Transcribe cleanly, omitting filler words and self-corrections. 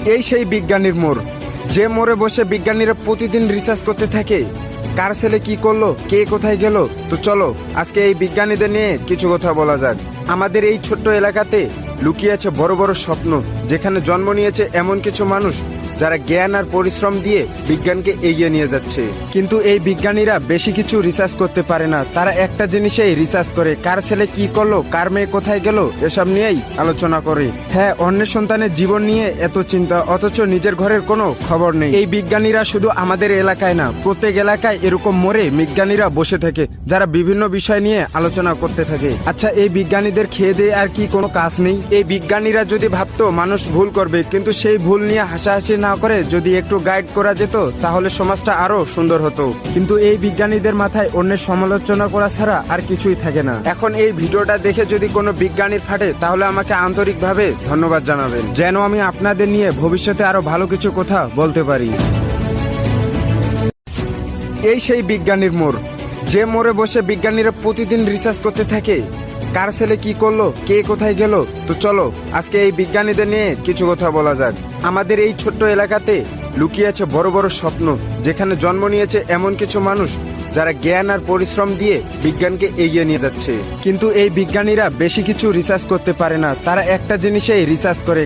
এই সেই বিজ্ঞানীর মোড়, যে মোড়ে বসে বিজ্ঞানীরা প্রতিদিন রিসার্চ করতে থাকে কার ছেলে কি করলো, কে কোথায় গেল। তো চলো আজকে এই বিজ্ঞানীদের নিয়ে কিছু কথা বলা যাক। আমাদের এই ছোট্ট এলাকাতে লুকিয়ে আছে বড় বড় স্বপ্ন, যেখানে জন্ম নিয়েছে এমন কিছু মানুষ যারা জ্ঞান আর পরিশ্রম দিয়ে বিজ্ঞানকে এগিয়ে নিয়ে যাচ্ছে। কিন্তু এই বিজ্ঞানীরা বেশি কিছু রিসার্চ করতে পারে না, তারা একটা জিনিসেই রিসার্চ করে, কার ছেলে কি করলো, কার মেয়ে কোথায় গেল, এসব নিয়েই আলোচনা করে। হ্যাঁ, অন্যের সন্তানের জীবন নিয়ে এত চিন্তা, অথচ নিজের ঘরের কোনো খবর নেই। এই বিজ্ঞানীরা শুধু আমাদের এলাকায় না, প্রত্যেক এলাকায় এরকম মোড়ে বিজ্ঞানীরা বসে থাকে, যারা বিভিন্ন বিষয় নিয়ে আলোচনা করতে থাকে। আচ্ছা, এই বিজ্ঞানীদের খেয়ে দিয়ে আর কি কোনো কাজ নেই? এই বিজ্ঞানীরা যদি ভাবতো মানুষ ভুল করবে, কিন্তু সেই ভুল নিয়ে হাসাহাসি না করে যদি একটু গাইড করা যেত, তাহলে সমাজটা আরো সুন্দর হতো। কিন্তু এই বিজ্ঞানীদের মাথায় অন্যের সমালোচনা করা ছাড়া আর কিছুই থাকে না। এখন এই ভিডিওটা দেখে যদি কোনো বিজ্ঞানীর ফাটে, তাহলে আমাকে আন্তরিকভাবে ধন্যবাদ জানাবেন, যেন আমি আপনাদের নিয়ে ভবিষ্যতে আরো ভালো কিছু কথা বলতে পারি। এই সেই বিজ্ঞানীর মোড়, যে মোড়ে বসে বিজ্ঞানীরা প্রতিদিন রিসার্চ করতে থাকে কার ছেলে কি করলো, কে কোথায় গেল। তো চলো আজকে এই বিজ্ঞানীদের নিয়ে কিছু কথা বলা যাক। আমাদের এই ছোট্ট এলাকাতে লুকিয়ে আছে বড় বড় স্বপ্ন, যেখানে জন্ম নিয়েছে এমন কিছু মানুষ যারা জ্ঞান আর পরিশ্রম দিয়ে বিজ্ঞানকে এগিয়ে নিয়ে যাচ্ছে। কিন্তু এই বিজ্ঞানীরা বেশি কিছু রিসার্চ করতে পারে না, তারা একটা জিনিসেই রিসার্চ করে,